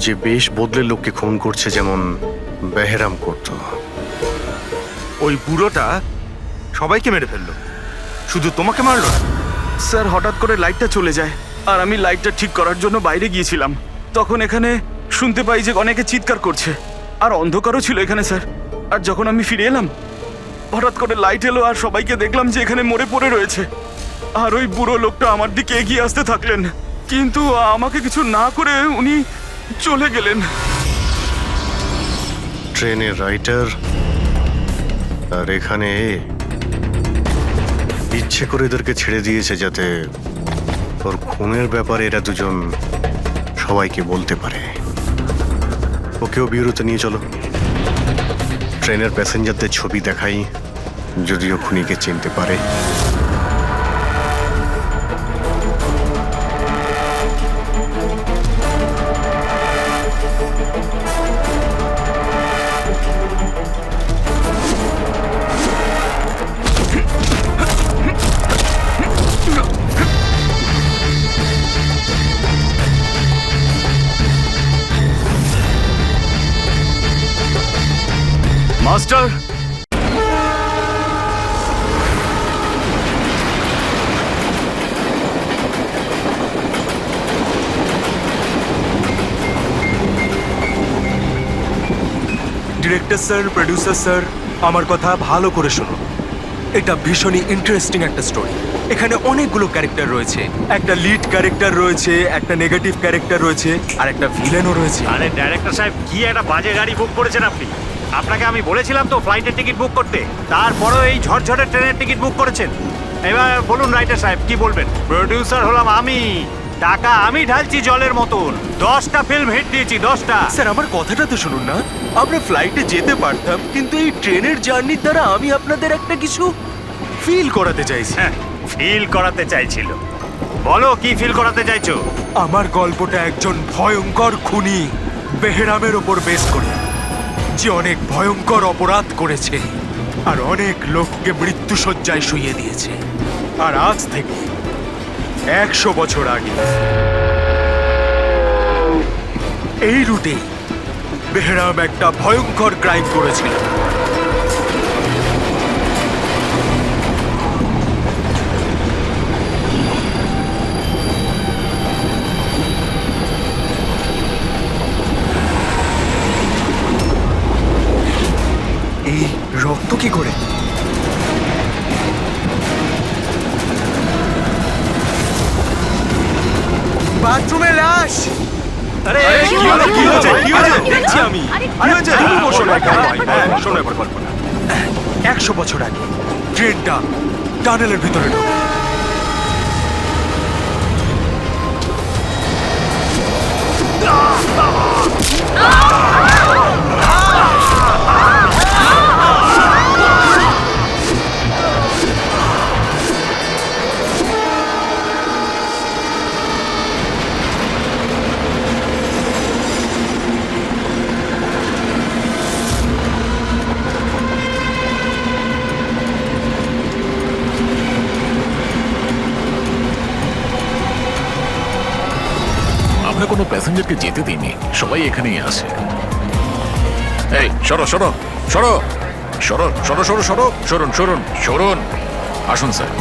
যে বেশ বদলে লোককে খুন করছে, যেমন বেহেরাম করত। ওই বুড়োটা সবাইকে মেরে ফেললো, শুধু তোমাকে মারলো না? স্যার, হঠাৎ করে লাইটটা চলে যায় আর আমি লাইটটা ঠিক করার জন্য বাইরে গিয়েছিলাম। তখন এখানে শুনতে পাই যে অনেকে চিৎকার করছে, আর অন্ধকারও ছিল এখানে স্যার। আর যখন আমি ফিরে এলাম, হঠাৎ করে লাইট এলো আর সবাইকে দেখলাম যে এখানে মরে পড়ে রয়েছে। আর ওই বুড়ো লোকটা আমার দিকে এগিয়ে আসতে থাকলেন, কিন্তু আমাকে কিছু না করে উনি চলে গেলেন। ট্রেনের রাইটার আর এখানে ইচ্ছে করে এদেরকে ছেড়ে দিয়েছে যাতে ওর খুনের ব্যাপারে এরা দুজন সবাইকে বলতে পারে। ওকেও বিউরোতে নিয়ে চলো, ট্রেনের প্যাসেঞ্জারদের ছবি দেখাই, যদিও খুনিকে চিনতে পারে। Master, director sir, producer sir, আমার কথা ভালো করে শুনুন। এটা ভীষণই ইন্টারেস্টিং একটা স্টোরি। এখানে অনেকগুলো ক্যারেক্টার রয়েছে, একটা লিড ক্যারেক্টার রয়েছে, একটা নেগেটিভ ক্যারেক্টার রয়েছে, আর একটা ভিলেনও রয়েছে। আরে ডাইরেক্টর সাহেব, কি একটা বাজে গাড়ি বুক করেছেন আপনি। আপনাকে আমি বলেছিলাম তো ফ্লাইটের টিকিট বুক করতে, তারপরেও এই ঝড়ঝড়ের ট্রেনের টিকিট বুক করেছেন। এবার বলুন রাইটার সাহেব, কি বলবেন? প্রডিউসার হলাম আমি, টাকা আমি ঢালছি জলের মতন। 10টা ফিল্ম হিট দিয়েছি, 10টা। স্যার, আমার কথাটা তো শুনুন না। আমরা ফ্লাইটে যেতে পারতাম, কিন্তু এই ট্রেনের জার্নির দ্বারা আমি আপনাদের একটা কিছু ফিল করাতে চাইছি। হ্যাঁ, ফিল করাতে চাইছিল। বলো, কি ফিল করাতে চাইছো? আমার গল্পটা একজন ভয়ঙ্কর খুনি বেহেরামের ওপর বেস করে, যে অনেক ভয়ঙ্কর অপরাধ করেছে আর অনেক লোককে মৃত্যুশয্যায় শুইয়ে দিয়েছে। আর আজ থেকে 100 বছর আগে এই রুটে বেহেরাম একটা ভয়ঙ্কর ক্রাইম করেছিল। এই রক্ত কি করে? বাথরুমে লাশ। আরে কি হলো? কি হয়েছে? কি হয়েছে? দেখছি আমি। কি হয়েছে? তুমি বসো না, শোনো এবার গল্পটা। 100 বছর আগে ট্রেনটা টানেলের ভিতরে ঢোকে। আমরা কোনো প্যাসেঞ্জারকে যেতে দিইনি, সবাই এখানেই আছে। এই সরো সরো সরো সরো সরো সরো সরো সরুন সরুন সরুন, আসুন স্যার।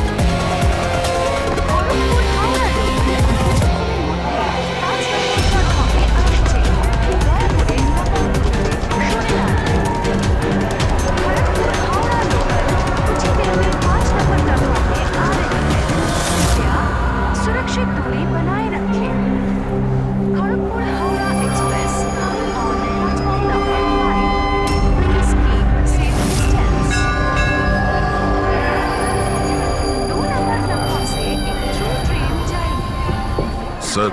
सुरक्षित दूरी बनाए रखें। Kharagpur Howrah express on platform number 5. Please keep a safe distance. 2 number platform से एक थ्रू ट्रेन जाएगी। স্যার,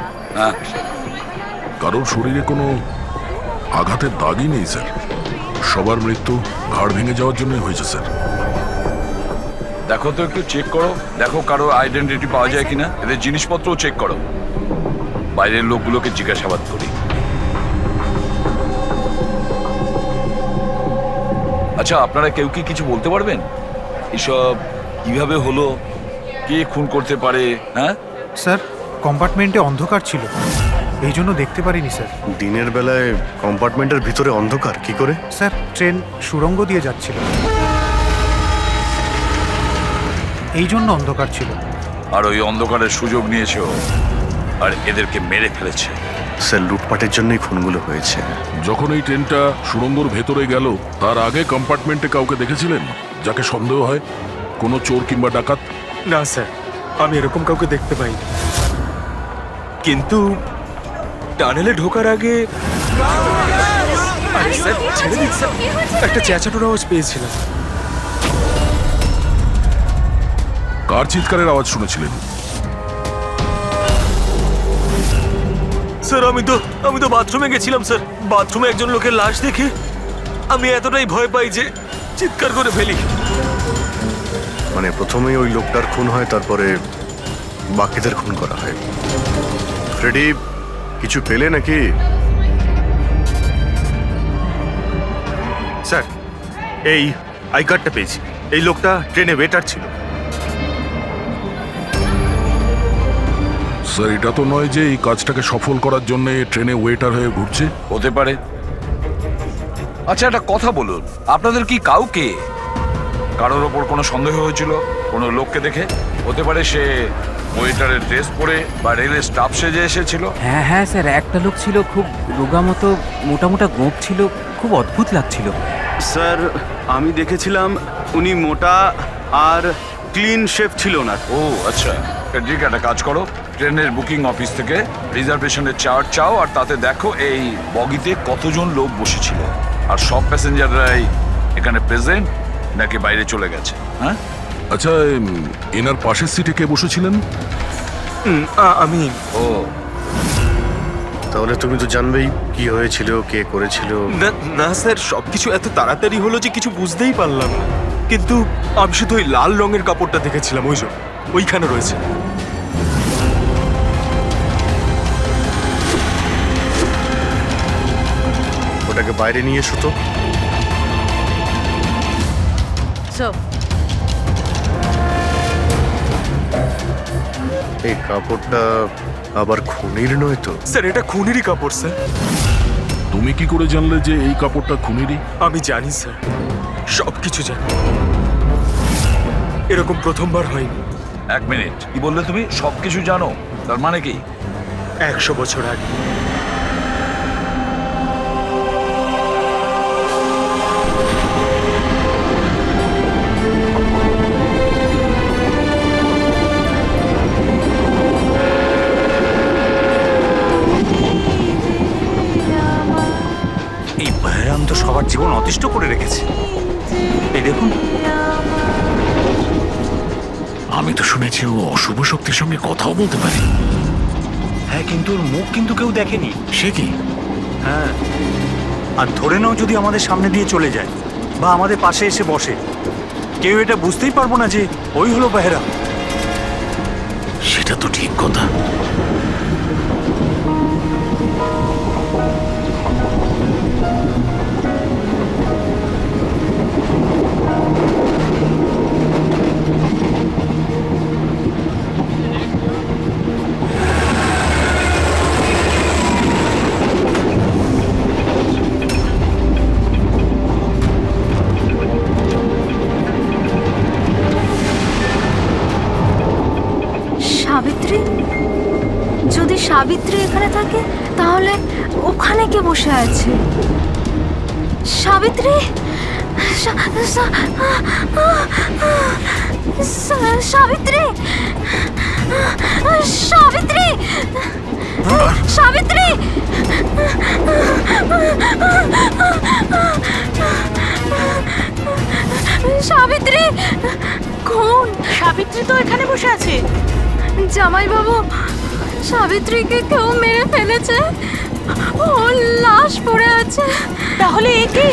কারোর শরীরে কোনো আঘাতের দাগই নেই স্যার। সবার মৃত্যু ঘাড় ভেঙে যাওয়ার জন্যই হয়েছে স্যার। দেখো তো, একটু চেক করো, দেখো কারো আইডেন্টিটি পাওয়া যায় কিনা। এদের জিনিসপত্রও চেক করো। বাইরের লোকগুলোকে জিজ্ঞাসাবাদ করি। আচ্ছা, আপনারা কেউ কি কিছু বলতে পারবেন? এসব কিভাবে হলো, কে খুন করতে পারে? হ্যাঁ স্যার, কম্পার্টমেন্টে অন্ধকার ছিল। এই জন্য দেখতে পারিনি স্যার। দিনের বেলায় কম্পার্টমেন্টের ভিতরে অন্ধকার কি করে? স্যার ট্রেন সুড়ঙ্গ দিয়ে যাচ্ছিল, এই জন্য অন্ধকার ছিল। আর ওই অন্ধকারের সুযোগ নিয়েছে ও, আর এদেরকে মেরে ফেলেছে। স্যার লুটপাটের জন্যই খুনগুলো হয়েছে। যখন এই ট্রেনটা সুড়ঙ্গর ভেতরে গেল তার আগে কম্পার্টমেন্টে কাউকে দেখেছিলেন যাকে সন্দেহ হয়? কোনো চোর কিংবা ডাকাত? না স্যার, আমি এরকম কাউকে দেখতে পাইনি। কিন্তু টানেলে ঢোকার আগে আরে স্যার ছেড়ে দিন স্যার, একটা চেঁচানোর আওয়াজ পেয়েছিলাম। কার চিৎকারের আওয়াজ শুনেছিলেন? স্যার আমি তো বাথরুমে গেছিলাম স্যার। বাথরুমে একজন লোকের লাশ দেখে আমি এতটাই ভয় পাই যে চিৎকার করে ফেলি। মানে প্রথমেই ওই লোকটার খুন হয়, তারপরে বাকিদের খুন করা হয়। ফ্রেডি কিছু পেলে নাকি? স্যার এই আই কার্ডটা পেয়েছি। এই লোকটা ট্রেনে ওয়েটার ছিল। স্যার এটা তো নয় যে এই কাজটাকে সফল করার জন্য ট্রেনে ওয়েটার হয়ে ঘুরছে। হতে পারে। আচ্ছা একটা কথা বলুন, আপনাদের কি কাউকে কারোর ওপর কোনো সন্দেহ হয়েছিল কোনো লোককে দেখে? হতে পারে সে ওয়েটারের ড্রেস পরে বা রেলের স্টাফ সেজে এসেছিল। হ্যাঁ হ্যাঁ স্যার, একটা লোক ছিল খুব রোগা মতো, মোটা মোটা গোঁফ ছিল, খুব অদ্ভুত লাগছিল। স্যার আমি দেখেছিলাম উনি মোটা আর ক্লিন শেফ ছিল না। ও আচ্ছা, ঠিক একটা কাজ করো, ট্রেনের বুকিং অফিস থেকে রিজার্ভেশনের চার্ট চাও আর তাতে দেখো এই বগিতে কতজন লোক বসেছিল আর সব প্যাসেঞ্জাররাই এখানে প্রেজেন্ট নাকি বাইরে চলে গেছে। হ্যাঁ আচ্ছা এনার পাশের সিটে কে বসেছিলেন? আমি ও তাহলে তুমি তো জানবেই কি হয়েছিল, কে করেছিল। না স্যার, সবকিছু এত তাড়াতাড়ি হলো যে কিছু বুঝতেই পারলাম না। কিন্তু আমি শুধু ওই লাল রঙের কাপড়টা দেখেছিলাম, ওই জন্য ওইখানে রয়েছে। ওটাকে বাইরে নিয়ে এসো তো। এই কাপড়টা আবার খুনির নয় তো? স্যার এটা খুনেরই কাপড় স্যার। তুমি কি করে জানলে যে এই কাপড়টা খুনেরই? আমি জানি স্যার, সবকিছু জানি। এরকম প্রথমবার হয়নি। এক মিনিট, কি বললে তুমি? সবকিছু জানো তার মানে কি? 100 বছর আগে এই ভয়ারাম তো সবার জীবন অতিষ্ঠ করে রেখেছে। এই দেখুন, আমি তো শুনেছি ও অশুভ শক্তির সঙ্গে কথাও বলতে পারে। হ্যাঁ কিন্তু ওর মুখ কিন্তু কেউ দেখেনি। সে কি? হ্যাঁ, আর ধরে নাও যদি আমাদের সামনে দিয়ে চলে যায় বা আমাদের পাশে এসে বসে, কেউ এটা বুঝতেই পারবো না যে ওই হলো বেহেরা। সেটা তো ঠিক কথা। সাবিত্রী, যদি সাবিত্রী এখানে থাকে তাহলে ওখানে কে বসে আছে? সাবিত্রী, সাবিত্রী, সাবিত্রী, সাবিত্রী, সাবিত্রী, কোন সাবিত্রী? তো এখানে বসে আছে। জামাইবাবু, সাবিত্রীকে কেউ মেরে ফেলেছে, ওর লাশ পড়ে আছে। তাহলে এ কে?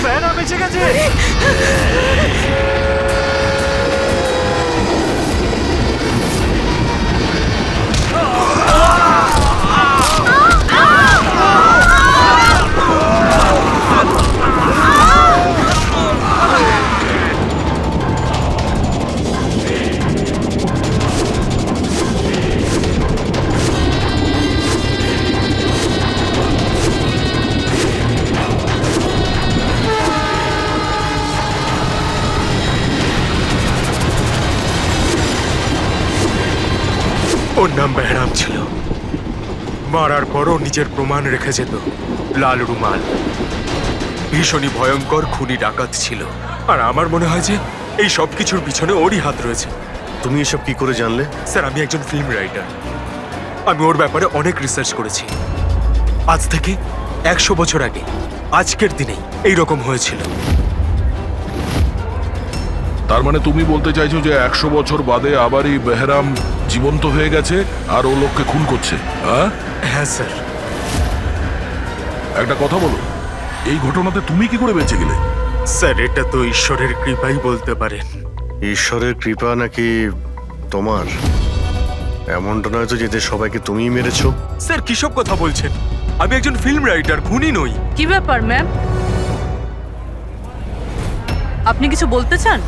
বেহেরা বেঁচে গেছে। ওর নাম বেহরাম ছিল। মারার পরও নিজের প্রমাণ রেখে যেত, লাল রুমাল। ভীষণই ভয়ঙ্কর খুনি ডাকাত ছিল। আর আমার মনে হয় যে এই সব কিছুর পিছনে ওরই হাত রয়েছে। তুমি এসব কি করে জানলে? স্যার, আমি একজন ফিল্ম রাইটার। আমি ওর ব্যাপারে অনেক রিসার্চ করেছি। আজ থেকে 100 বছর আগে আজকের দিনেই এইরকম হয়েছিল। তার মানে তুমি বলতে চাইছো যে 100 বছর বাদে আবারই বেহরাম জীবন্ত হয়ে গেছে আর ও লোককে খুন করছে? হ্যাঁ হ্যাঁ স্যার। একটা কথা বলো, এই ঘটনাতে তুমি কি করে বেঁচে গেলে? স্যার, এটা তো ঈশ্বরের কৃপাই বলতে পারেন। ঈশ্বরের কৃপা নাকি তোমার? এমনটা নয় তো যে এদের সবাইকে তুমিই মেরেছো? স্যার, কিসব কথা বলছেন? আমি একজন ফিল্ম রাইটার, খুনি নই। কি ব্যাপার ম্যাম, আপনি কিছু বলতে চান?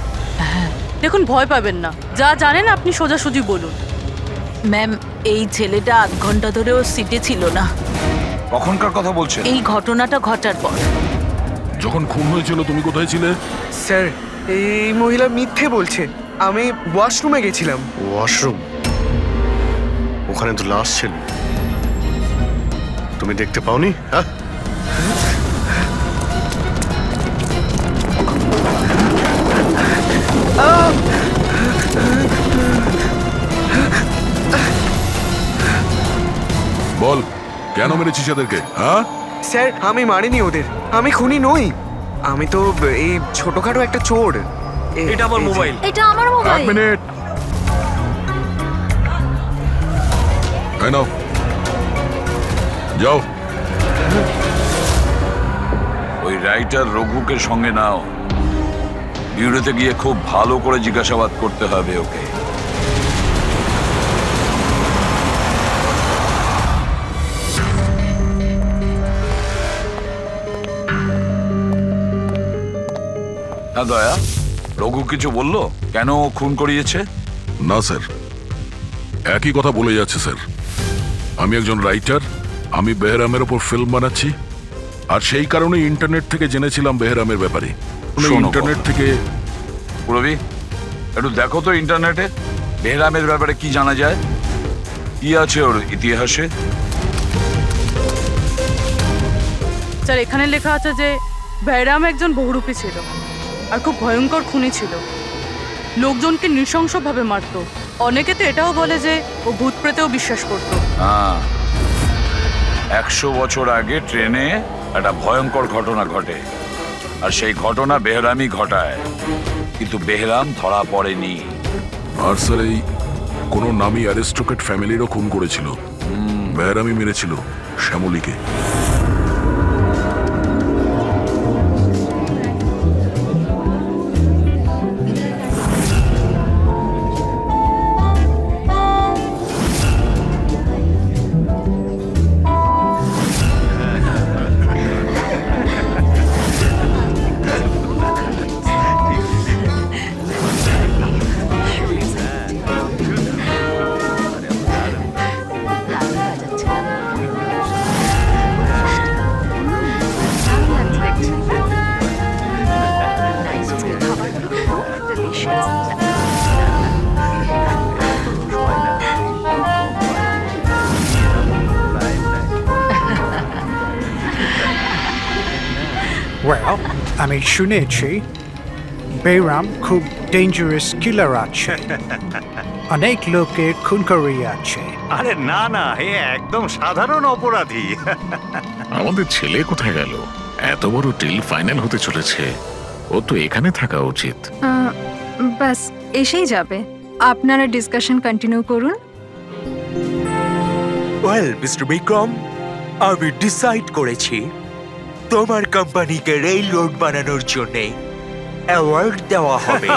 দেখুন, ভয় পাবেন না, যা জানেন আপনি সোজাসুজি বলুন। ম্যাম, এই ছেলেটা 8 ঘন্টা ধরেও সিটে ছিল না। কখনকার কথা বলছেন? এই ঘটনাটা ঘটার পর। যখন খুন হয়েছিল তুমি কোথায় ছিলে? স্যার, এই মহিলা মিথ্যে বলছে। আমি ওয়াশরুমে গেছিলাম। ওয়াশরুম? ওখানে তো লাশ ছিল, তুমি দেখতে পাওনি? হ্যাঁ, বল, কেন মেরেছিস এদেরকে? হ্যাঁ স্যার, আমি মারিনি ওদের। আমি খুনি নই। আমি তো এই ছোটখাটো একটা চোর। এটা আমার মোবাইল। এটা আমার এক মোবাইল। মিনিট, এই নাও, যাও। ওই রাইটার রঘুকে সঙ্গে নাও। বিউরোতে গিয়ে খুব ভালো করে জিজ্ঞাসাবাদ করতে হবে ওকে। হ্যাঁ দয়া, রঘু কিছু বললো কেন ও খুন করিয়েছে? না স্যার, একই কথা বলে যাচ্ছে স্যার। আমি একজন রাইটার, আমি বেহরামের ওপর ফিল্ম বানাচ্ছি, আর সেই কারণে ইন্টারনেট থেকে জেনেছিলাম বেহরামের ব্যাপারে। শোনো ইন্টারনেট থেকে পুরবি, একটু দেখো তো ইন্টারনেটে বেহরামের ব্যাপারে কি জানা যায়, কি আছে ওর ইতিহাসে। স্যার, এখানে লেখা আছে যে বেহরাম একজন বহুরূপী ছিল আর খুব ভয়ঙ্কর খুনি ছিল। লোকজনকে নৃশংসভাবে মারতো। অনেকে তো এটাও বলে যে ও ভূত প্রেতেও বিশ্বাস করতো। হ্যাঁ, 100 বছর আগে ট্রেনে একটা ভয়ঙ্কর ঘটনা ঘটে, আর সেই ঘটনা বেহরামই ঘটায়, কিন্তু বেহরাম ধরা পড়েনি। আর স্যার, এই কোনো নামী অ্যারিস্টোক্রেট ফ্যামিলিরও খুন করেছিল। বেহরামই মেরেছিল শ্যামলীকে। ওয়েল, আমি শুনেছি বেহরাম খুব ডেঞ্জারাস কিলার আছে, অনেক লোকে খুন করিয়াছে। আরে না না, হে একদম সাধারণ অপরাধী। আমাদের ছেলে কোথায় গেল? এত বড় ডিল ফাইনাল হতে চলেছে, ও তো এখানে থাকা উচিত। ব্যাস, এসেই যাবে। আপনারা ডিসকাশন কন্টিনিউ করুন। ওয়েল মিস্টার বিক্রম, আমি ডিসাইড করেছি তোমার কোম্পানিকে রেল রোড বানানোর জন্য অ্যাওয়ার্ড দেওয়া হবে।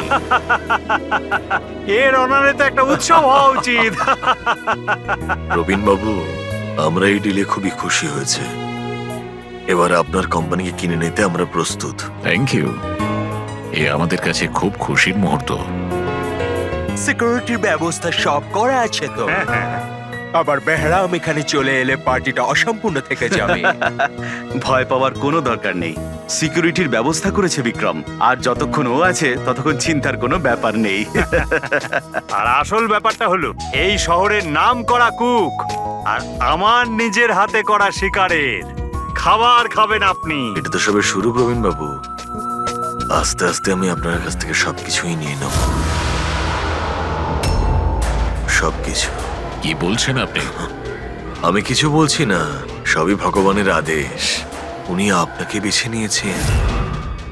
এর অনারে তো একটা উৎসব হওয়া উচিত। রবিন বাবু, আমরা এই ডিলে খুবই খুশি হয়েছে। এবার আপনার কোম্পানিকে কিনে নিতে আমরা প্রস্তুত। থ্যাংক ইউ, এ আমাদের কাছে খুব খুশির মুহূর্ত। সিকিউরিটির ব্যবস্থা সব করা আছে তো? আবার বেহরাম এখানে চলে এলে পার্টিটা অসম্পূর্ণ থেকে যাবে। ভয় পাওয়ার কোনো দরকার নেই, সিকিউরিটির ব্যবস্থা করেছে বিক্রম। আর যতক্ষণ ও আছে ততক্ষণ চিন্তার কোনো ব্যাপার নেই। আর আসল ব্যাপারটা হলো এই শহরের নাম করা কুক আর আমার নিজের হাতে করা শিকারের খাবার খাবেন আপনি। এটা তো সবে শুরু প্রবীণ বাবু, আস্তে আস্তে আমি আপনার কাছ থেকে সবকিছুই নিয়ে নেব, সবকিছু। কি বলছেন আপনি? আমি কিছু বলছি না, সবই ভগবানের আদেশ। উনি আপনাকে বেছে নিয়েছেন,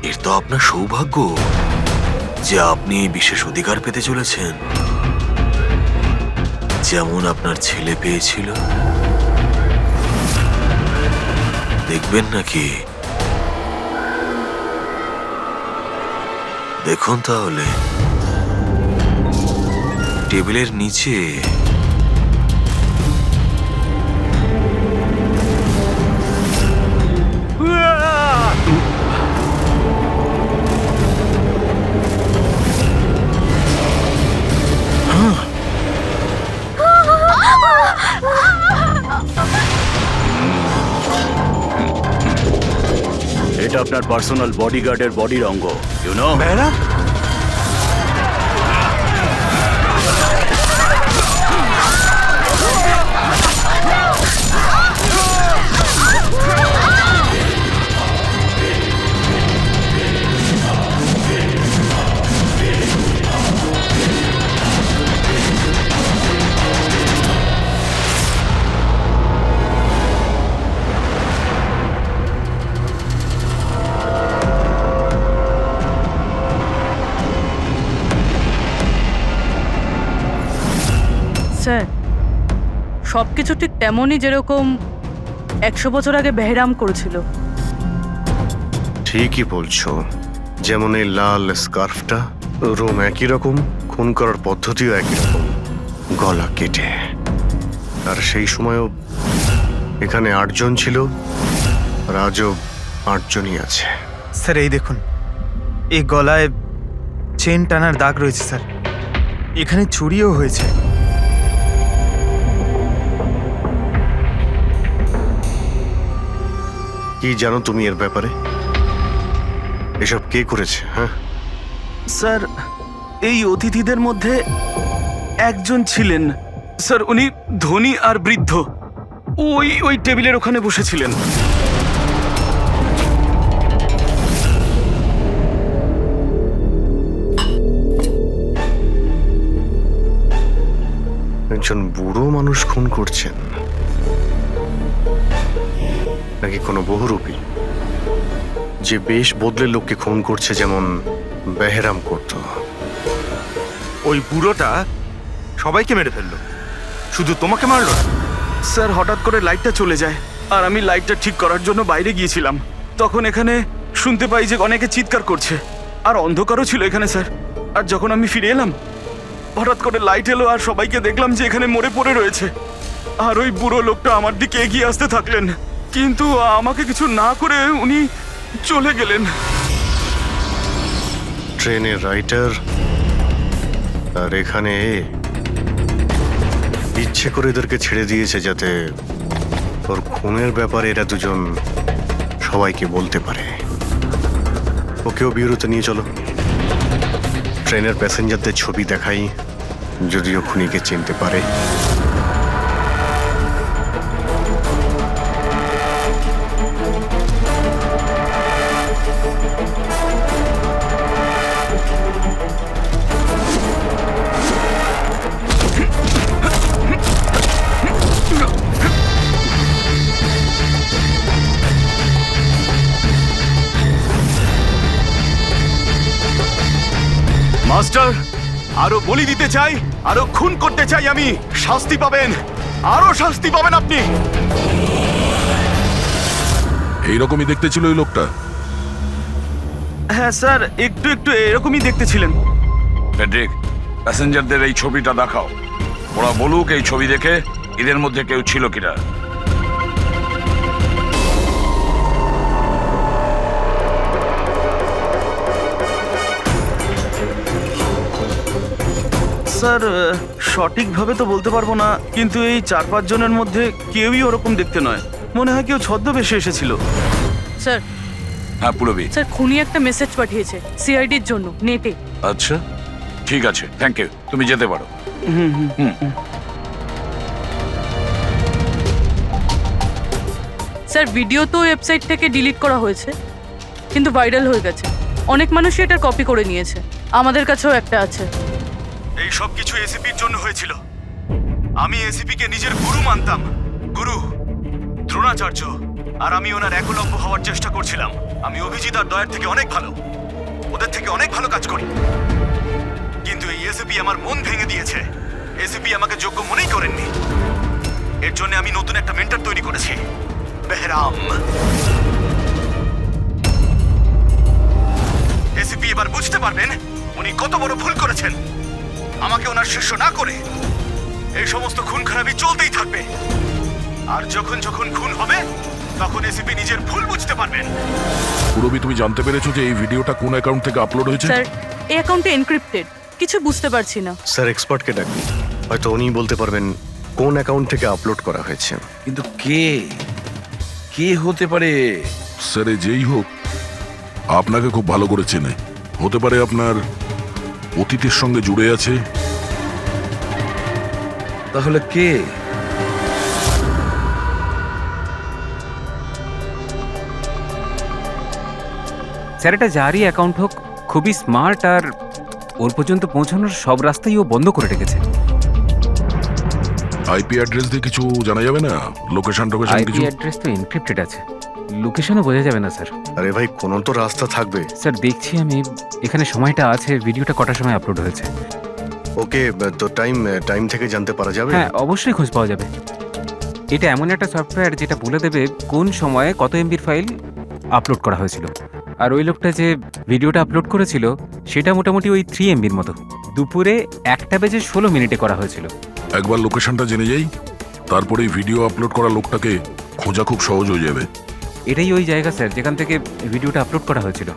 এর তো আপনার সৌভাগ্য যে আপনি এই বিশেষ অধিকার পেতে চলেছেন, যেমন আপনার ছেলে পেয়েছিল। দেখবেন নাকি? দেখুন তাহলে টেবিলের নিচে এটা আপনার পার্সোনাল বডিগার্ডের বডির অঙ্গ, ইউ নো। বেহরাম, স্যার, সব কিছু ঠিক তেমনই যেরকম 100 বছর আগে বেহরাম করেছিল। ঠিকই বলছো, যেমন এই লাল স্কার্ফটা, রুম একই রকম, খুন করার পদ্ধতিও একই রকম, গলা কেটে। আর সেই সময়ও এখানে 8 জন ছিল, আর আজও 8 জনই আছে। স্যার এই দেখুন, এই গলায় চেন টানার দাগ রয়েছে স্যার, এখানে চুরিও হয়েছে। কি জানো তুমি এর ব্যাপারে? এসব কে করেছে? হ্যাঁ স্যার, এই অতিথিদের মধ্যে একজন ছিলেন স্যার, উনি ধনী আর বৃদ্ধ, ওই টেবিলের ওখানে বসেছিলেন। একজন বুড়ো মানুষ খুন করছেন, নাকি কোনো বহুরূপী যে বেশ বদলে লোককে খুন করছে, যেমন বেহরাম করত? ওই বুড়োটা সবাইকে মেরে ফেললো, শুধু তোমাকে মারলো না। স্যার, হঠাৎ করে লাইটটা চলে যায়, আর আমি লাইটটা ঠিক করার জন্য বাইরে গিয়েছিলাম। তখন এখানে শুনতে পাই যে অনেকে চিৎকার করছে, আর অন্ধকারও ছিল এখানে স্যার। আর যখন আমি ফিরে এলাম, হঠাৎ করে লাইট এলো আর সবাইকে দেখলাম যে এখানে মরে পড়ে রয়েছে। আর ওই বুড়ো লোকটা আমার দিকে এগিয়ে আসতে থাকলেন, কিন্তু আমাকে কিছু না করে উনি চলে গেলেন। ট্রেনের রাইটার আর এখানে ইচ্ছে করে এদেরকে ছেড়ে দিয়েছে যাতে ওর খুনের ব্যাপারে এরা দুজন সবাইকে বলতে পারে। ওকেও বিউরোতে নিয়ে চলো, ট্রেনের প্যাসেঞ্জারদের ছবি দেখাই, যদিও খুনিকে চিনতে পারে। মাস্টার, আরো বলি দিতে চাই, আরো খুন করতে চাই আমি। শাস্তি পাবেন, আরো শাস্তি পাবেন আপনি। এইরকমই দেখতে ছিল ওই লোকটা। হ্যাঁ স্যার, একটু একটু এরকমই দেখতে ছিলেন। ফেডরিক, প্যাসেঞ্জারদের এই ছবিটা দেখাও, ওরা বলুক এই ছবি দেখে এদের মধ্যে কেউ ছিল কিনা। স্যার সঠিকভাবে তো বলতে পারবো না, কিন্তু এই 4-5 জনের মধ্যে কেউই ওরকম দেখতে নয়। মনে হয় কেউ ছদ্মবেশে এসেছিল। স্যার হ্যাঁ পুরবি। স্যার খুনি একটা মেসেজ পাঠিয়েছে সিআইডির জন্য নেটে। আচ্ছা ঠিক আছে, থ্যাংক ইউ, তুমি যেতে পারো। স্যার ভিডিও তো ওয়েবসাইট থেকে ডিলিট করা হয়েছে, কিন্তু ভাইরাল হয়ে গেছে। অনেক মানুষই এটা কপি করে নিয়েছে, আমাদের কাছেও একটা আছে। এই সব কিছু এসিপির জন্য হয়েছিল। আমি এসিপিকে নিজের গুরু মানতাম, গুরু দ্রোণাচার্য, আর আমি ওনার একলব্য হওয়ার চেষ্টা করছিলাম। আমি অভিজিৎ আর দয়ার থেকে অনেক ভালো, ওদের থেকে অনেক ভালো কাজ করি, কিন্তু এই এসিপি আমার মন ভেঙে দিয়েছে। এসিপি আমাকে যোগ্য মনেই করেননি। এর জন্য আমি নতুন একটা মেন্টর তৈরি করেছি, বেহরাম। এসিপি এবার বুঝতে পারবেন উনি কত বড় ভুল করেছেন। আমাকে ওনার শিষ্য না করে এই সমস্ত খুন খারাপি চলতেই থাকবে, আর যখন যখন খুন হবে তখন এসিপি নিজের ভুল বুঝতে পারবেন। পুরবি, তুমি জানতে পেরেছো যে এই ভিডিওটা কোন অ্যাকাউন্ট থেকে আপলোড হয়েছে? স্যার এই অ্যাকাউন্টে এনক্রিপ্টেড, কিছু বুঝতে পারছি না। স্যার এক্সপার্টকে ডাকুন, হয়তো উনিই বলতে পারবেন কোন অ্যাকাউন্ট থেকে আপলোড করা হয়েছে। কিন্তু কে কে হতে পারে? স্যার এ যেই হোক আপনাকে খুব ভালো করে চেনে। হতে পারে আপনার অতীতের সঙ্গে জুড়ে আছে। তাহলে কে? স্যার এটা যারই অ্যাকাউন্ট হোক, খুবই স্মার্ট, আর ওর পর্যন্ত পৌঁছানোর সব রাস্তাই ও বন্ধ করে রেখেছে। আইপি অ্যাড্রেস দিয়ে কিছু জানা যাবে না? লোকেশন টোকেশন আইপি কিছু? অ্যাড্রেস তো এনক্রিপ্টেড আছে, লোকেশনও বোঝা যাবে না স্যার। আরে ভাই, কোনো তো রাস্তা থাকবে। স্যার দেখছি আমি, এখানে সময়টা আছে, ভিডিওটা কটার সময় আপলোড হয়েছে। ওকে, তো টাইম থেকে জানতে পারা যাবে? হ্যাঁ অবশ্যই খোঁজ পাওয়া যাবে। এটা এমন একটা সফটওয়্যার যেটা বলে দেবে কোন সময়ে কত এমবির ফাইল আপলোড করা হয়েছিল। আর ওই লোকটা যে ভিডিওটা আপলোড করেছিল সেটা মোটামুটি ওই 3 এমবির মতো, দুপুরে 1:16 করা হয়েছিল। একবার লোকেশনটা জেনে যাই, তারপরে ভিডিও আপলোড করা লোকটাকে খোঁজা খুব সহজ হয়ে যাবে। এটাই ওই জায়গা স্যার যেখান থেকে ভিডিওটা আপলোড করা হয়েছিল।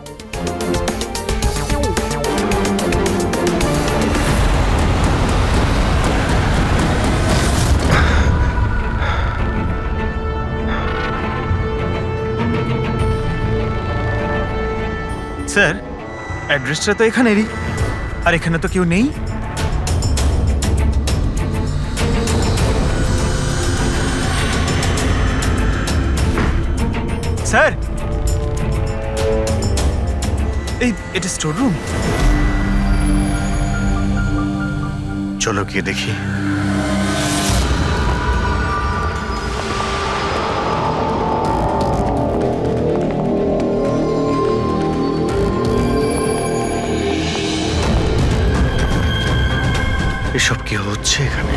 স্যার অ্যাড্রেসটা তো এখানেরই, আর এখানে তো কেউ নেই। স্যার এটা স্টোর রুম। চলো গিয়ে দেখি। এসব কি হচ্ছে এখানে?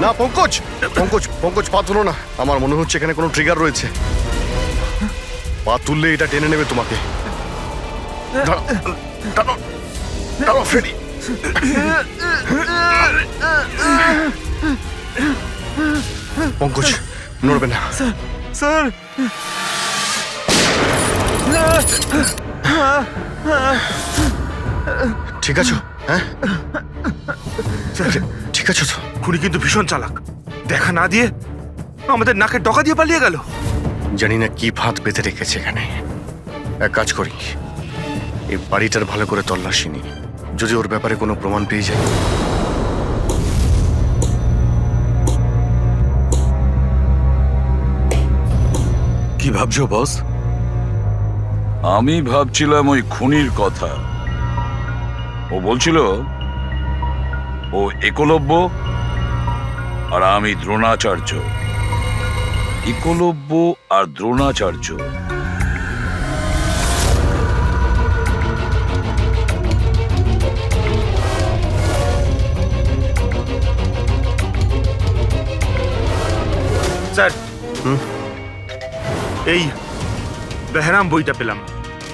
না পঙ্কজ, পঙ্কজ পঙ্কজ পা তুলো না। আমার মনে হচ্ছে এখানে কোনো ট্রিগার রয়েছে। পা তুললে এটা টেনে নেবে তোমাকে। দাঁড়াও ফ্রেডি। পঙ্কজ নড়বে না। স্যার ঠিক আছো? হ্যাঁ ঠিক আছো তো? খুনি কিন্তু ভীষণ চালাক, দেখা না দিয়ে আমাদের নাকের ডগা দিয়ে পালিয়ে গেল। জানি না কি ফাঁদ পেতে রেখেছে এখানে। এক কাজ করি, এই বাড়িটার ভালো করে তল্লাশি নি, যদি ওর ব্যাপারে কোনো প্রমাণ পেয়ে যায়। কি ভাবছো বস? আমি ভাবছিলাম ওই খুনির কথা। ও বলছিল ও একলব্য আর আমি দ্রোণাচার্য। একলব্য আর দ্রোণাচার্য। স্যার এই বেহরাম বইটা পেলাম।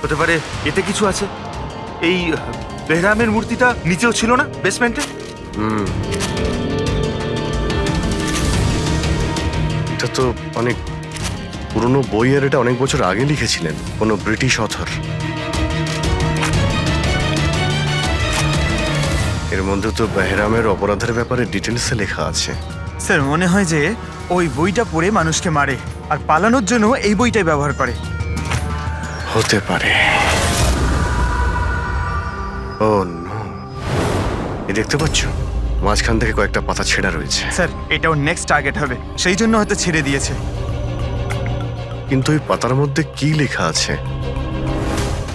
হতে পারে এতে কিছু আছে। এই বেহরামের মূর্তিটা নিচেও ছিল না বেসমেন্টে? এটা তো অনেক পুরনো বই, আর এটা অনেক বছর আগে লিখেছিলেন কোনো ব্রিটিশ অথর। এর মধ্যে তো বেহরামের অপরাধের ব্যাপারে ডিটেলসে লেখা আছে। স্যার মনে হয় যে ওই বইটা পড়ে মানুষকে মারে আর পালানোর জন্য এই বইটাই ব্যবহার করে। হতে পারে। ও নো, এই দেখতে পাচ্ছ মাঝখান থেকে কয়েকটা পাতা ছেঁড়া রয়েছে। স্যার এটাও নেক্সট টার্গেট হবে, সেই জন্য হয়তো ছেড়ে দিয়েছে। কিন্তু এই পাতার মধ্যে কি লেখা আছে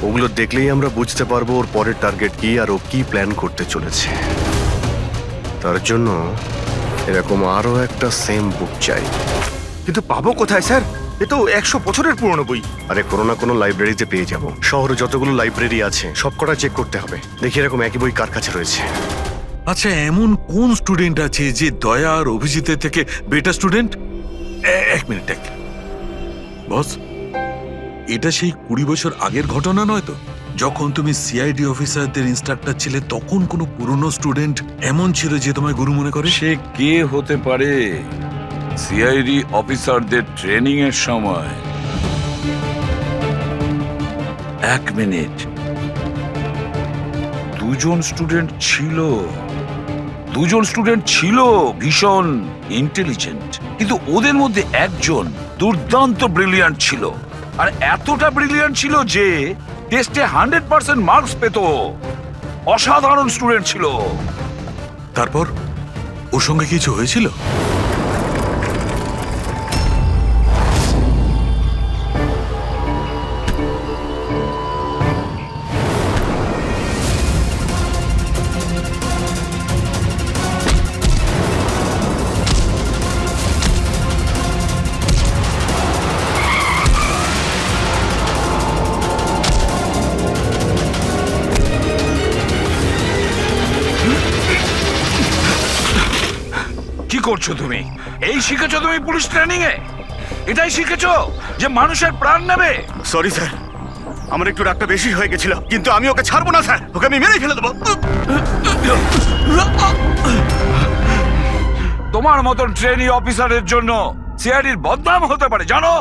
ওগুলো দেখলেই আমরা বুঝতে পারবো ওর পরের টার্গেট কি আর ও কি প্ল্যান করতে চলেছে। তার জন্য এরকম আরো একটা সেম বুক চাই। কিন্তু পাবো কোথায় স্যার? এ তো 100 বছরের পুরনো বই। আরে কোনো না কোনো লাইব্রেরিতে পেয়ে যাব। শহরে যতগুলো লাইব্রেরি আছে সবকটা চেক করতে হবে, দেখি এরকম একই বই কার কাছে রয়েছে। আচ্ছা, এমন কোন স্টুডেন্ট আছে যে দয়া আর অভিজিতের থেকে বেটার স্টুডেন্ট? এক মিনিট। বস, এটা সেই 20 বছর আগের ঘটনা নয় তো? যখন তুমি সিআইডি অফিসারদের ইনস্ট্রাক্টর ছিলে তখন কোনো পুরনো স্টুডেন্ট এমন ছিল যে তোমায় গুরু মনে করে? সে কে হতে পারে? সিআইডি অফিসারদের ট্রেনিং এর সময়। এক মিনিট, দুজন স্টুডেন্ট ছিল ভীষণ ইন্টেলিজেন্ট, কিন্তু ওদের মধ্যে একজন দুর্দান্ত ব্রিলিয়ান্ট ছিল, আর এতটা ব্রিলিয়ান্ট ছিল যে টেস্টে 100% মার্কস পেত। অসাধারণ স্টুডেন্ট ছিল। তারপর ওর সঙ্গে কিছু হয়েছিল? কি করছো তুমি? এই শিখেছো তুমি পুলিশ ট্রেনিং এ? এটাই শিখেছো যে মানুষের প্রাণ নেবে? সরি স্যার, আমার একটু রাগটা বেশি হয়ে গেছিল, কিন্তু আমি ওকে ছাড়বো না স্যার, ওকে আমি মেরেই ফেলে দেবো। তোমার মতন ট্রেনি অফিসারের জন্য সিআইডির বদনাম হতে পারে, জানো?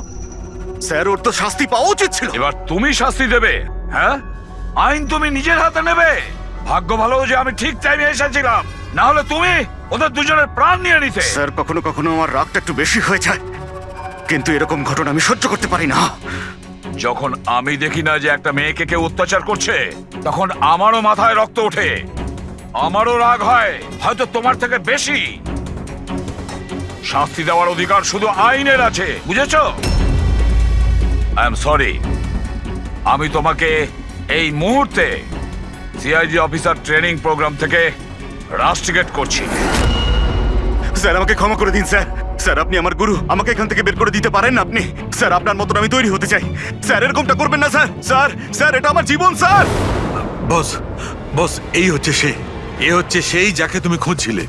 স্যার ওর তো শাস্তি পাওয়া উচিত ছিল। এবার তুমি শাস্তি দেবে। হ্যাঁ, আইন তুমি নিজের হাতে নেবে। ভাগ্য ভালো যে আমি ঠিক টাইমে এসেছিলাম, না হলে তুমি ওদের দুজনের প্রাণ নিয়ে নিতে। স্যার কখনো কখনো আমার রাগটা একটু বেশি হয়ে যায়, কিন্তু এরকম ঘটনা আমি সহ্য করতে পারি না। যখন আমি দেখি না যে একটা মেয়েকে কেউ অত্যাচার করছে, তখন আমারও মাথায় রক্ত ওঠে, আমারও রাগ হয়, হয়তো তোমার থেকে বেশি। শাস্তি দেওয়ার অধিকার শুধু আইনের আছে, বুঝেছো? আই এম সরি, আমি তোমাকে এই মুহূর্তে সিআইডি অফিসার ট্রেনিং প্রোগ্রাম থেকে রাস্টিকেট করছি। স্যার আমাকে ক্ষমা করে দিন স্যার। স্যার আপনি আমার গুরু, আমাকে এখান থেকে বের করে দিতে পারেন না আপনি? স্যার আপনার মতন আমি তৈরি হতে চাই। স্যার এরকমটা করবেন না স্যার। স্যার স্যার এটা আমার জীবন স্যার। বস, এই হচ্ছে সে। এ হচ্ছে সেই যাকে তুমি খুঁজছিলে।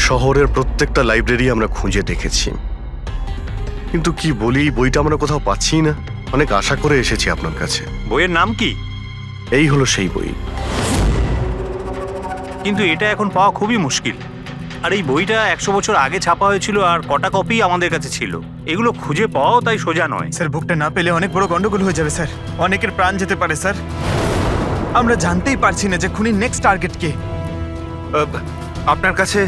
শহরের প্রত্যেকটা লাইব্রেরি আমরা খুঁজে দেখেছি, কিন্তু কি বলি, বইটা আমরা কোথাও পাচ্ছি না। অনেক আশা করে এসেছি আপনার কাছে। বইয়ের নাম কি? এই হলো সেই বই। কিন্তু এটা এখন পাওয়া খুবই মুশকিল। আর এই বইটা 100 বছর আগে ছাপা হয়েছিল, আর কটা কপি আমাদের কাছে ছিল। এগুলো খুঁজে পাওয়াও তাই সোজা নয়। স্যার বুকটা না পেলে অনেক বড় গন্ডগোল হয়ে যাবে স্যার, অনেকের প্রাণ যেতে পারে স্যার। আমরা জানতেই পারছি না যে খুনির নেক্সট টার্গেট কে। আপনার কাছে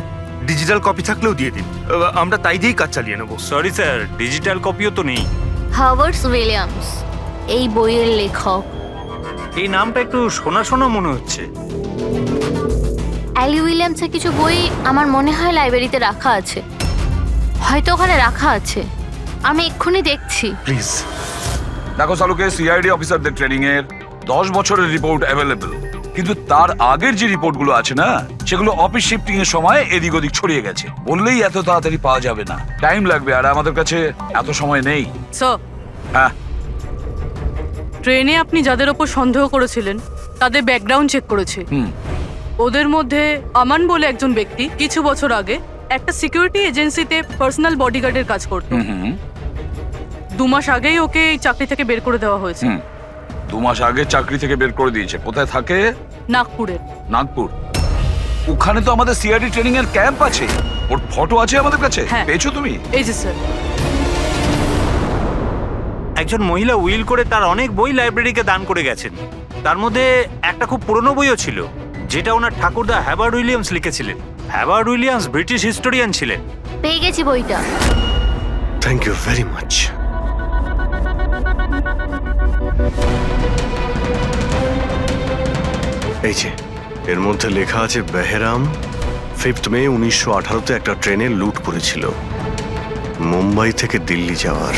ডিজিটাল কপি থাকলেও দিয়ে দিন, আমরা তাই দিয়েই কাজ চালিয়ে নেবো। সরি স্যার, ডিজিটাল কপিও তো নেই। হাওয়ার্ড উইলিয়ামস এই বইয়ের লেখক। এই নামটা একটু শোনা শোনা মনে হচ্ছে। অ্যালি উইলিয়ামসের কিছু বই আমার মনে হয় লাইব্রেরিতে রাখা আছে, হয়তো ওখানে রাখা আছে। আমি এক্ষুনি দেখছি। প্লিজ দেখো সালুকে, সিআইডি অফিসারদের ট্রেনিং এর 10 বছরের রিপোর্ট অ্যাভেলেবল, কিন্তু তার আগের যে রিপোর্টগুলো আছে না, সেগুলো অফিস শিফটিং এর সময় এদিক ওদিক ছড়িয়ে গেছে। বললেই এত তাড়াতাড়ি পাওয়া যাবে না, টাইম লাগবে, আর আমাদের কাছে এত সময় নেই। স্যার, হ্যাঁ, ট্রেনে আপনি যাদের ওপর সন্দেহ করেছিলেন তাদের ব্যাকগ্রাউন্ড চেক করেছে। ওদের মধ্যে আমান বলে একজন ব্যক্তি কিছু বছর আগে একটা সিকিউরিটি এজেন্সিতে পার্সোনাল বডিগার্ডের কাজ করত। 2 মাস আগেই ওকে এই চাকরি থেকে বের করে দেওয়া হয়েছে। 2 মাস আগে চাকরি থেকে বের করে দিয়েছে। কোথায় থাকে? নাগপুরে। নাগপুর। ওখানে তো আমাদের সিআইডি ট্রেনিং এর ক্যাম্প আছে। ওর ফটো আছে আমাদের কাছে। হ্যাঁ। পেয়েছো তুমি? এই যে স্যার। একজন মহিলা উইল করে তার অনেক বই লাইব্রেরিকে দান করে গেছেন। তার মধ্যে একটা খুব পুরনো বইও ছিল, যেটা ওনার ঠাকুরদা হ্যাবার্ড উইলিয়ামস লিখেছিলেন। হ্যাবার্ড উইলিয়ামস ব্রিটিশ হিস্টোরিয়ান ছিলেন। পেয়ে গেছি বইটা। Thank you very much. এই যে এর মধ্যে লেখা আছে বেহরাম 5 মে 1918-তে একটা ট্রেনে লুট করেছিল মুম্বাই থেকে দিল্লি যাওয়ার।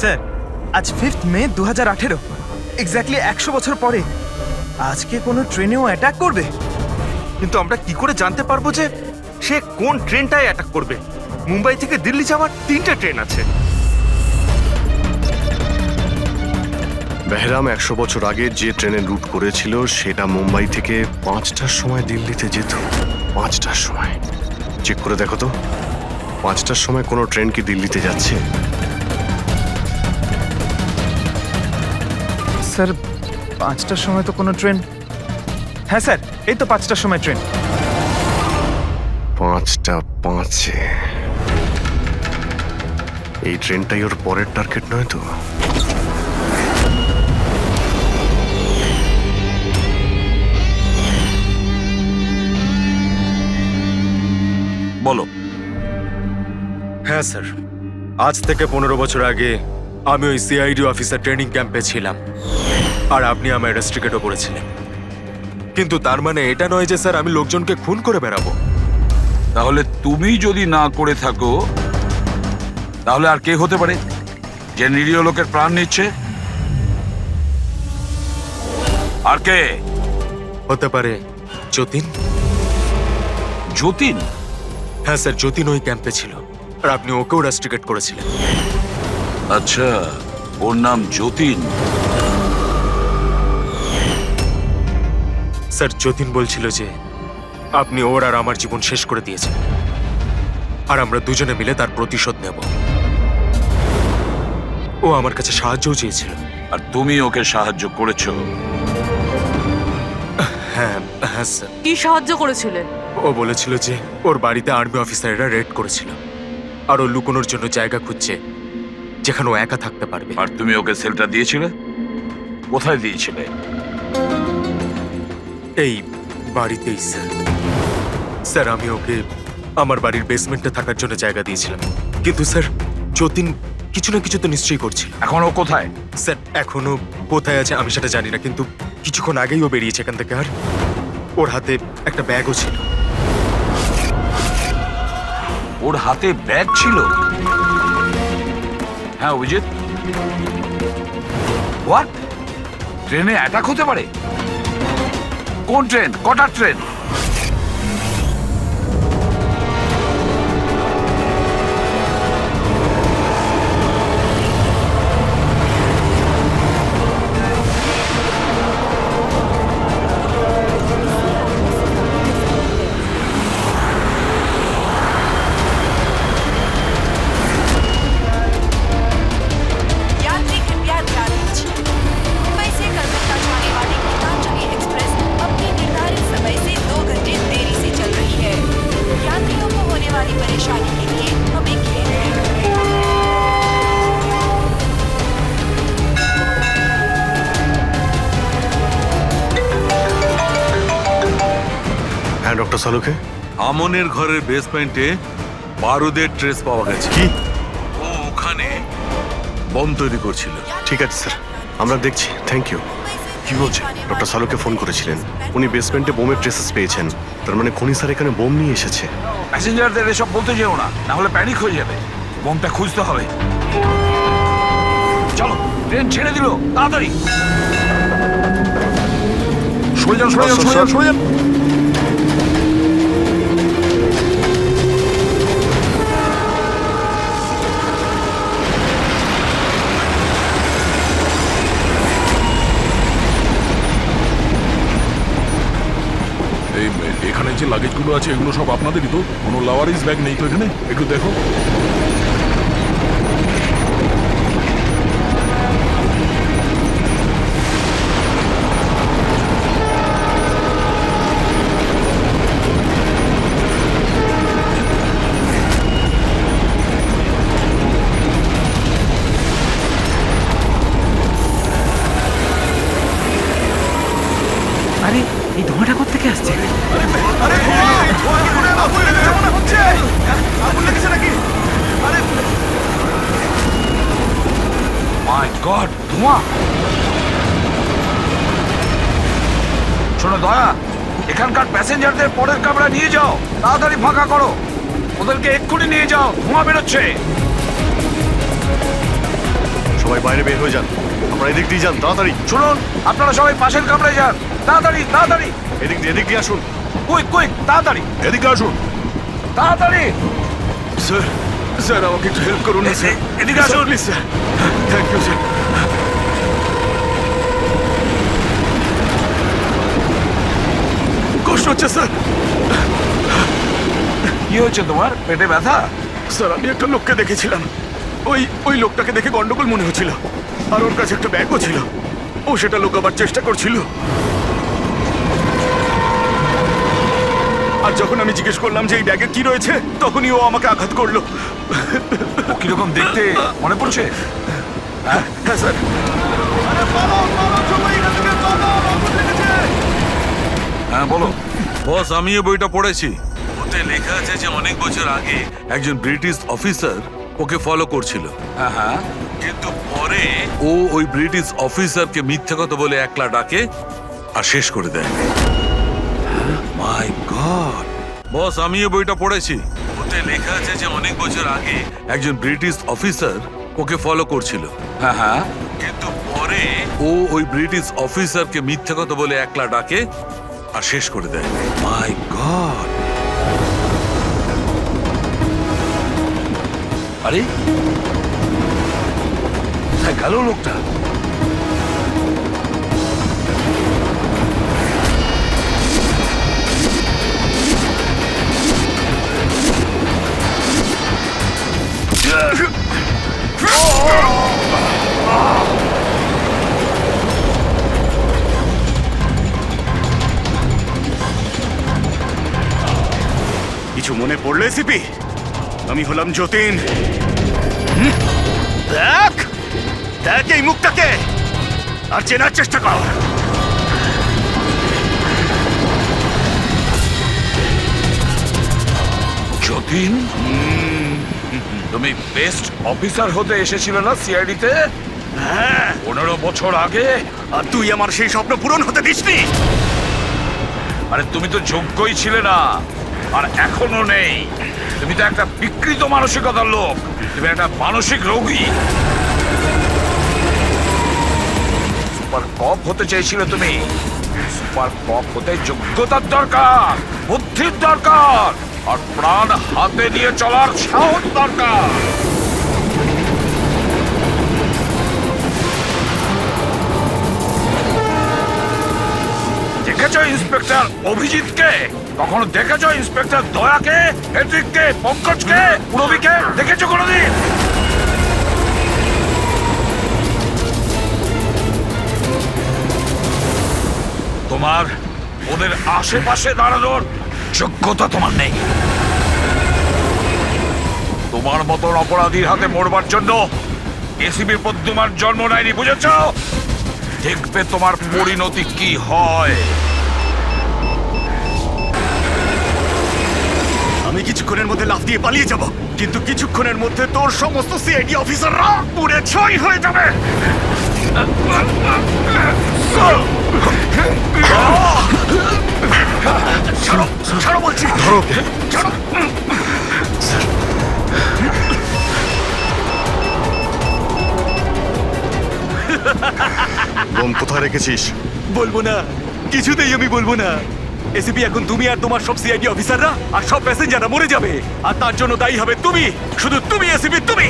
স্যার, আজ 5 মে 2018, এক্স্যাক্টলি 100 বছর পরে আজকে কোনো ট্রেনেও অ্যাটাক করবে। কিন্তু আমরা কি করে জানতে পারবো যে সে কোন ট্রেনটায় অ্যাটাক করবে? মুম্বাই থেকে দিল্লি যাওয়ার 3টে ট্রেন আছে। বেহরাম 100 বছর আগে যে ট্রেনে লুট করেছিল সেটা মুম্বাই থেকে 5টার সময় দিল্লিতে যেত। 5টার সময় চেক করে দেখো তো, 5টার সময় কোনো ট্রেন কি দিল্লিতে যাচ্ছে? স্যার, 5টার সময় তো কোনো ট্রেন। হ্যাঁ স্যার, এই তো 5টার সময় ট্রেন। 5টা 5-এ এই ট্রেনটাই ওর পরের টার্গেট নয় তো? বলো। হ্যাঁ স্যার, আজ থেকে 15 বছর আগে আমি ওই সিআইডি অফিসার ট্রেনিং ক্যাম্পে ছিলাম, আর আপনি আমায় রেস্ট্রিকেটও করেছিলেন। কিন্তু তার মানে এটা নয় যে স্যার আমি লোকজনকে খুন করে বেড়াবো। তাহলে তুমি যদি না করে থাকো, তাহলে আর কে হতে পারে যে নিরীহ লোকের প্রাণ নিচ্ছে? আর কে হতে পারে? যতীন। যতীন? হ্যাঁ স্যার, যতীন ওই ক্যাম্পে ছিল, আর আপনি ওকেও রেস্ট্রিকেট করেছিলেন। আচ্ছা, ওর নাম যতীন। স্যার, যতীন বলছিল যে আপনি ওর আর আমার জীবন শেষ করে দিয়েছেন, আর আমরা দুজনে মিলে তার প্রতিশোধ নেব। ও আমার কাছে সাহায্যও চেয়েছিল। আর তুমি ওকে সাহায্য করেছো? হ্যাঁ হ্যাঁ স্যার। কি সাহায্য করেছিলেন? ও বলেছিল যে ওর বাড়িতে আর্মি অফিসাররা রেড করেছিল, আর ও লুকোনোর জন্য জায়গা খুঁজছে যেখানে ও একা থাকতে পারবে। আর তুমি ওকে সেলটা দিয়েছিলে? কোথায় দিয়েছিলে? এই বাড়িতেই স্যার। স্যার, আমি ওকে আমার বাড়ির বেসমেন্টে থাকার জন্য জায়গা দিয়েছিলাম, কিন্তু স্যার যতীন কিছু না কিছু তো নিশ্চয়ই করছিল। এখন ও কোথায়? স্যার, এখনো কোথায় আছে আমি সেটা জানি না, কিন্তু কিছুক্ষণ আগেই ও বেরিয়েছে এখান থেকে, আর ওর হাতে একটা ব্যাগও ছিল। ওর হাতে ব্যাগ ছিল? হ্যাঁ অভিজিৎ, হোয়াট? ট্রেনে অ্যাটাক হতে পারে? কোন ট্রেন? কটার ট্রেন? यात्री হ্যাঁ ডক্টর সালুকে। আমনের ঘরের বেসমেন্টে বারুদের ট্রেস পাওয়া গেছে। কি? ও ওখানে বোম তৈরি করছিল। ঠিক আছে স্যার, আমরা দেখছি। Thank you. কি বলছে? ডক্টর সালুকে ফোন করেছিলেন, উনি বেসমেন্টে বোমের ট্রেসেস পেয়েছেন। তার মানে খুনি স্যার এখানে বোম নিয়ে এসেছে। প্যাসেঞ্জারদের এসব বলতে যেও না, না হলে প্যানিক হয়ে যাবে। বোমটা খুঁজতে হবে। চলো, ট্রেন ছেড়ে দিল, তাড়াতাড়ি সরে যান, সরে যান, সরে যান, সরে যান। এখানে যে লাগেজগুলো আছে এগুলো সব আপনাদেরই তো? কোনো লাওয়ারিস ব্যাগ নেই তো এখানে? একটু দেখো। আরে এই ধোঁয়াটা কোত্থেকে আসছে? মাই গড, ধোঁয়া! শোনো দয়া, এখানকার প্যাসেঞ্জারদের পরের কামরা নিয়ে যাও, তাড়াতাড়ি ফাঁকা করো। ওদেরকে এক্ষুনি নিয়ে যাও, ধোঁয়া বেরোচ্ছে। সবাই বাইরে বের হয়ে যান, আমরা এদিক দিয়ে যান তাড়াতাড়ি। শুনুন, আপনারা সবাই পাশের কামরায় যান, তাড়াতাড়ি তাড়াতাড়ি। এদিক দিয়ে আসুন। কুইক কুইক, তাড়াতাড়ি এদিকে আসুন। তাড়াতাড়ি। স্যার, স্যার আমাকে একটু হেল্প করুন না স্যার। এদিকে আসুন please sir. Thank you sir. কষ্ট হচ্ছে স্যার। কি হয়েছে তোমার? পেটে ব্যথা? স্যার আমি একটা লোককে দেখেছিলাম, ওই লোকটাকে দেখে গন্ডগোল মনে হচ্ছিল, আর ওর কাছে একটা ব্যাগও ছিল। ও সেটা লুকাবার চেষ্টা করছিল। আর যখন আমি জিজ্ঞেস করলাম যে এই ব্যাগে কি রয়েছে, তখনই ও আমাকে আঘাত করলো। ও কিরকম দেখতে মনে পড়ছে? হ্যাঁ স্যার। হ্যাঁ বলো। বস, আমি এই বইটা পড়েছি। ওতে লেখা আছে যে অনেক বছর আগে একজন ব্রিটিশ অফিসার ওকে ফলো করছিল। হ্যাঁ হ্যাঁ। কিন্তু পরে ও ওই ব্রিটিশ অফিসারকে মিথ্যা কথা বলে একলা ডাকে আর শেষ করে দেয়। মাই গড। বস, আমি এই বইটা পড়েছি। ওতে লেখা আছে যে অনেক বছর আগে একজন ব্রিটিশ অফিসার ওকে ফলো করছিল। হ্যাঁ হ্যাঁ। কিন্তু পরে ও ওই ব্রিটিশ অফিসারকে মিথ্যা কথা বলে একলা ডাকে আর শেষ করে দেয়। মাই গড। আরে কোথায় গেল লোকটা? কিছু মনে পড়লে সিপি? আমি হলাম যতীন। দেখ দেখ এই মুখটাকে, আর চেনার চেষ্টা কর। যতীন, তুমি বেস্ট অফিসার হতে এসেছিলে না সিআইডিতে? হ্যাঁ, 15 বছর আগে। আর তুই আমার সেই স্বপ্ন পূরণ হতে দিসনি। আরে তুমি তো যোগ্যই ছিলে না, আর এখনো নেই। তুমি তো একটা বিকৃত মানসিকতার লোক। তুমি একটা মানসিক রোগী। সুপার কপ হতে চেয়েছিলে তুমি। সুপার কপ হতে যোগ্যতার দরকার, বুদ্ধির দরকার, আর প্রাণ হাতে নিয়ে চলার সাহস দরকার। দেখেছো ইন্সপেক্টর অভিজিৎকে? কখনো দেখেছো ইন্সপেক্টর দয়াকে, হেড্রিককে, পঙ্কজকে, পুরবীকে? দেখেছো কোনোদিন? তোমার ওদের আশেপাশে দাঁড়ানোর যোগ্যতা তোমার নেই। তোমার মতন অপরাধীর হাতে মরবার জন্য এসিবি প্রদ্যুমার জন্ম নেয়নি, বুঝেছ? দেখবে তোমার পরিণতি কি হয়। আমি কিছুক্ষণের মধ্যে লাফ দিয়ে পালিয়ে যাব, কিন্তু কিছুক্ষণের মধ্যে তোর সমস্ত সিআইডি অফিসাররা পুড়ে ছাই হয়ে যাবে। ছাড়ো, ছাড়ো বলছি, ধরো। ছাড়ো। বোম কোথায় রেখেছিস? বলবো না, কিছুতেই আমি বলবো না। এসিপি, এখন তুমি আর তোমার সব সিআইডি অফিসাররা আর সব প্যাসেঞ্জাররা মরে যাবে, আর তার জন্য দায়ী হবে তুমি, শুধু তুমি এসিপি, তুমি।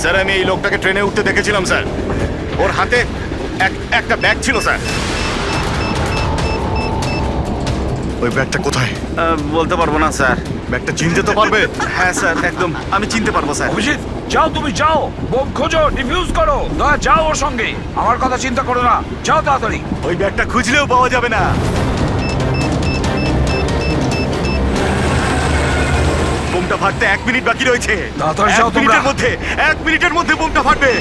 স্যার, আমি এই লোকটাকে ট্রেনে উঠতে দেখেছিলাম স্যার। ওর হাতে একটা ব্যাগ ছিল স্যার। ওই ব্যাগটা কোথায়? বলতে পারবো না স্যার। ব্যাগটা চিনতে তো পারবে? হ্যাঁ স্যার, একদম আমি চিনতে পারবো স্যার। অভিজিৎ, যাও, তুমি যাও, বোম খোঁজো, ডিফিউজ করো, দয়া যাও ওর সঙ্গে। আমার কথা চিন্তা করো না, যাও তাড়াতাড়ি। ওই ব্যাগটা খুঁজলেও পাওয়া যাবে না। বোমটা ফাটতে 1 মিনিট বাকি রয়েছে। তাড়াতাড়ি যাও তোমরা। 1 মিনিটের মধ্যে বোমটা ফাটবে।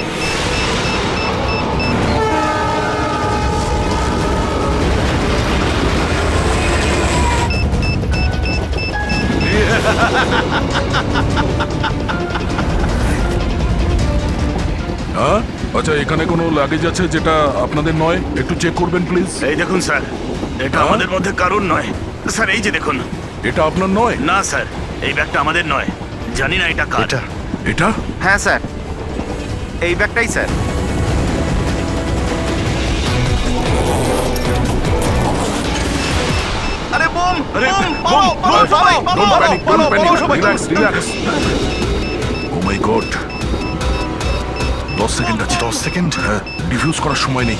হ্যাঁ, আচ্ছা, এখানে কোনো লাগেজ আছে যেটা আপনাদের নয়? একটু চেক করবেন প্লিজ। এই দেখুন স্যার, এটা আমাদের মধ্যে কারণ নয় স্যার। এই যে দেখুন। এটা আপনার নয়? না স্যার, এই ব্যাগটা আমাদের নয়। জানি না এটা কার। এটা? হ্যাঁ স্যার, এই ব্যাগটাই স্যার। আরে বোম, বোম, পালাও, পালাও, পালাও, পালাও, পালাও, পালাও সবাই। ও মাই গড, 10 সেকেন্ড আছে। 10 সেকেন্ড? হ্যাঁ, ডিফিউজ করার সময় নেই,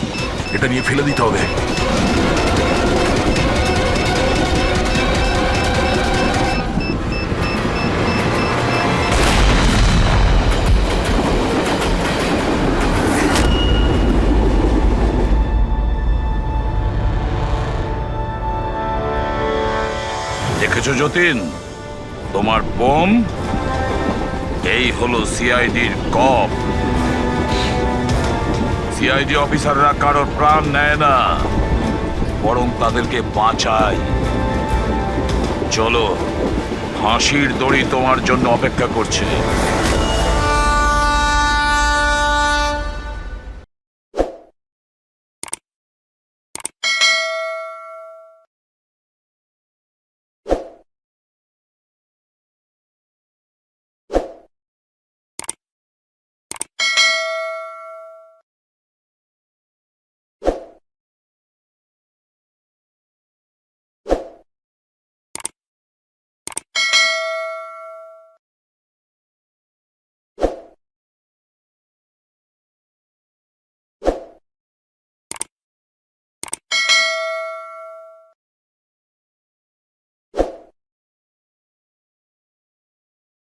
এটা নিয়ে ফেলে দিতে হবে। দেখেছো যতীন, তোমার বোম, এই হলো সিআইডির কপ। সিআইডি অফিসাররা কারোর প্রাণ নেয় না, বরং তাদেরকে বাঁচায়। চলো, ফাঁসির দড়ি তোমার জন্য অপেক্ষা করছে।